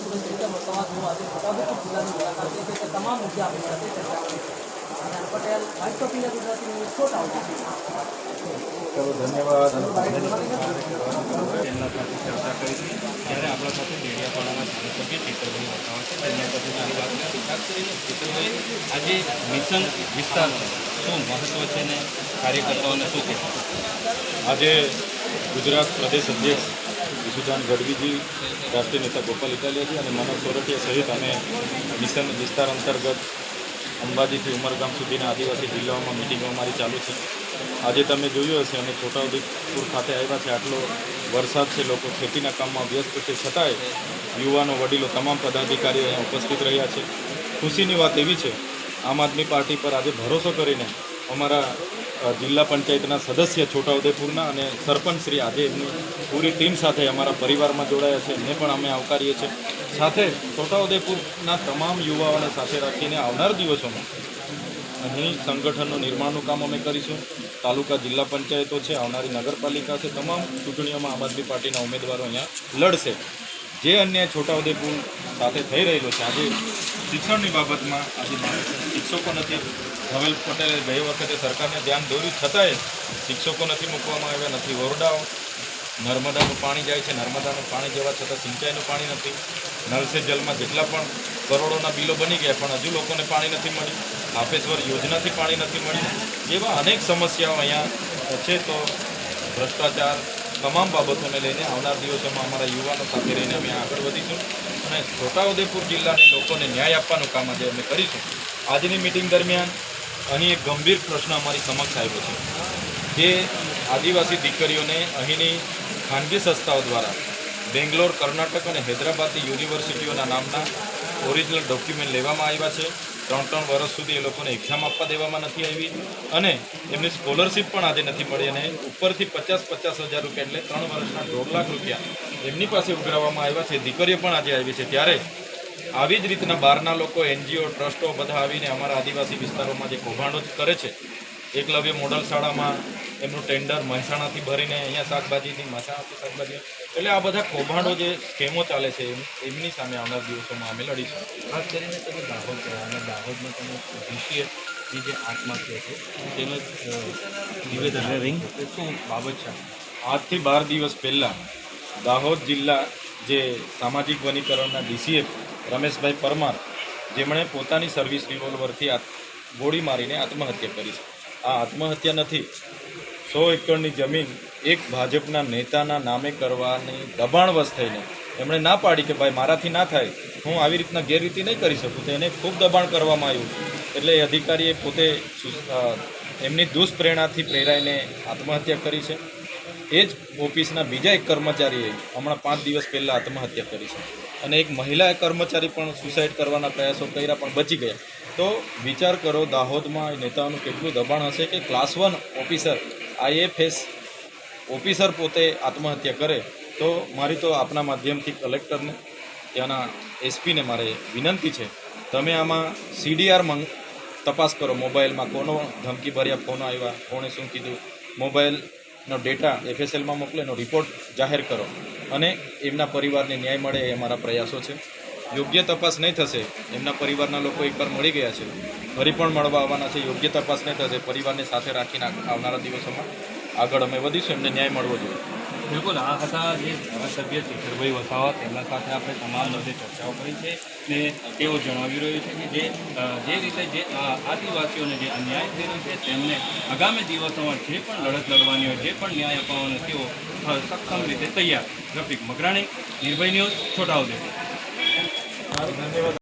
ધારાસભ્ય તરીકે વસાવાથી આજે છોટાઉદેપુર જિલ્લાની મુલાકાત લે છે. તમામ મુદ્દે આપણી સાથે ચર્ચા કરી છે. Anand Patel, Voice of India Gujarati News, Chhotaudepur. ધન્યવાદ. તેમના સાથે ચર્ચા કરીશું ત્યારે આપણા સાથે ડેડિયાપાડાના ધારાસભ્ય ચેતરભાઈ વસાવા છે. તેમના સાથે મારી વાત કરી. ખાસ કરીને ચેતરભાઈ, આજે મિશન વિસ્તાર શું મહત્વ છે ને કાર્યકર્તાઓને શું કહેવું? આજે ગુજરાત પ્રદેશ અધ્યક્ષ વિસુદાન ગઢવીજી, રાષ્ટ્રીય નેતા ગોપાલ ઇટાલિયાજી અને મનોજ સોરઠિયા સહિત અમે મિશન વિસ્તાર અંતર્ગત અંબાજીથી ઉમરગામ સુધીના આદિવાસી જિલ્લાઓમાં મિટિંગો અમારી ચાલુ છે. આજે તમે જોયું હશે અમે છોટાઉદેપુર ખાતે આવ્યા છે. આટલો વરસાદ છે, લોકો ખેતીના કામમાં વ્યસ્ત છે, છતાંય યુવાનો, વડીલો, તમામ પદાધિકારીઓ અહીંયા ઉપસ્થિત રહ્યા છે. ખુશીની વાત એવી છે, આમ આદમી પાર્ટી પર આજે ભરોસો કરીને અમારા જિલ્લા પંચાયતના સદસ્ય છોટાઉદેપુરના અને સરપંચશ્રી આજે એમની પૂરી ટીમ સાથે અમારા પરિવારમાં જોડાયા છે. એમને પણ અમે આવકારીએ છીએ. સાથે છોટાઉદેપુરના તમામ યુવાઓને સાથે રાખીને આવનાર દિવસોમાં અહીં સંગઠનનું નિર્માણનું કામ અમે કરીશું. તાલુકા જિલ્લા પંચાયતો છે, આવનારી નગરપાલિકા છે, તમામ ચૂંટણીઓમાં આમ આદમી પાર્ટીના ઉમેદવારો અહીંયા લડશે. જે અન્યાય છોટાઉદેપુર સાથે થઈ રહેલો છે, આજે શિક્ષણની બાબતમાં આજે શિક્ષકો નથી. ધવેલ પટેલે ગઈ વખતે સરકારને ધ્યાન દોર્યું, છતાંય શિક્ષકો નથી મૂકવામાં આવ્યા, નથી ઓરડાઓ. નર્મદાનું પાણી જાય છે, નર્મદાનું પાણી જવા છતાં સિંચાઈનું પાણી નથી. નળ સે જલમાં જેટલા પણ કરોડોના બિલો બની ગયા પણ હજુ લોકોને પાણી નથી મળ્યું. આપેશ્વર યોજનાથી પાણી નથી મળ્યું. જેવા અનેક સમસ્યાઓ અહીંયા છે. તો ભ્રષ્ટાચાર, તમામ બાબતોને લઈને આવનાર દિવસોમાં અમારા યુવાનો સાથે રહીને અમે આગળ વધીશું અને છોટાઉદેપુર જિલ્લાના લોકોને ન્યાય આપવાનું કામ આજે અમે કરીશું. આજની મિટિંગ દરમિયાન અહીં એક ગંભીર પ્રશ્ન અમારી સમક્ષ આવ્યો છે. જે આદિવાસી દીકરીઓને અહીંની ખાનગી સંસ્થાઓ દ્વારા બેંગ્લોર, કર્ણાટક અને હૈદરાબાદની યુનિવર્સિટીઓના નામના ઓરિજિનલ ડોક્યુમેન્ટ લેવામાં આવ્યા છે. 3 વર્ષ સુધી એ લોકોને એક્ઝામ આપવા દેવામાં નથી આવી અને એમની સ્કોલરશીપ પણ આજે નથી મળી અને ઉપરથી 50,000 રૂપિયા એટલે 3 વર્ષના 1.5 લાખ રૂપિયા એમની પાસે ઉઘરાવવામાં આવ્યા છે. દીકરીઓ પણ આજે આવી છે. ત્યારે આવી જ રીતના બહારના લોકો, NGO, ટ્રસ્ટો બધા આવીને અમારા આદિવાસી વિસ્તારોમાં જે કૌભાંડો કરે છે, એકલવ્ય મોડલ શાળામાં એમનું ટેન્ડર મહેસાણાથી ભરીને અહીંયા શાકભાજીની, મહેસાણાથી શાકભાજી, એટલે આ બધા કૌભાંડો જે સ્કેમો ચાલે છે એમની સામે આવનાર દિવસોમાં અમે લડીશું. ખાસ કરીને તમે દાહોદ ગયા અને દાહોદમાં તમે DCFની જે આત્મહત્યા છે તેમજ નિવેદન રિંગ શું બાબત છે? આજથી 12 દિવસ પહેલાં દાહોદ જિલ્લા જે સામાજિક વનીકરણના DCF રમેશભાઈ પરમાર, જેમણે પોતાની સર્વિસ રિવોલ્વરથી ગોળી મારીને આત્મહત્યા કરી છે. આ આત્મહત્યા નથી. 100 એકરની જમીન એક ભાજપના નેતાના નામે કરવાની દબાણવશ થઈને એમણે ના પાડી કે ભાઈ મારાથી ના થાય, હું આવી રીતના ગેરરીતિ નહીં કરી શકું. તો એને ખૂબ દબાણ કરવામાં આવ્યું. એટલે એ અધિકારીએ પોતે એમની દુષ્પ્રેરણાથી પ્રેરાઈને આત્મહત્યા કરી છે. એ જ ઓફિસના બીજા એક કર્મચારીએ હમણાં 5 દિવસ પહેલાં આત્મહત્યા કરી છે અને એક મહિલા કર્મચારી પણ સુસાઇડ કરવાના પ્રયાસો કર્યા પણ બચી ગયા. તો વિચાર કરો, દાહોદમાં નેતાઓનું કેટલું દબાણ હશે કે ક્લાસ 1 ઓફિસર, IFS ઓફિસર પોતે આત્મહત્યા કરે. તો મારી તો આપના માધ્યમથી કલેક્ટરને, ત્યાંના SPને મારે વિનંતી છે, તમે આમાં CDR તપાસ કરો. મોબાઈલમાં કોનો ધમકી ભર્યા ફોનો આવ્યા, કોણે શું કીધું, મોબાઈલનો ડેટા FSLમાં મોકલે, એનો રિપોર્ટ જાહેર કરો અને એમના પરિવારને ન્યાય મળે એ અમારા પ્રયાસો છે. યોગ્ય તપાસ નહીં થશે, એમના પરિવારના લોકો એકવાર મળી ગયા છે, ફરી પણ મળવા આવવાના છે. યોગ્ય તપાસ નહીં થશે, પરિવારને સાથે રાખીને આવનારા દિવસોમાં આગળ અમે વધીશું. એમને ન્યાય મળવો જોઈએ. બિલકુલ, આ હતા જે ધારાસભ્ય ચેતરભાઈ વસાવા. તેમના સાથે આપણે તમામ મુદ્દે ચર્ચાઓ કરી છે ને તેઓ જણાવી રહ્યું છે કે જે રીતે જે આદિવાસીઓને જે અન્યાય થઈ રહ્યો છે તેમને આગામી દિવસોમાં જે પણ લડત લડવાની હોય, જે પણ ન્યાય અપાવવાનો તેઓ સક્ષમ રીતે તૈયાર. રફીક મકરાણી, નિર્ભય ન્યૂઝ, છોટાઉદેપુર. ધન્યવાદ.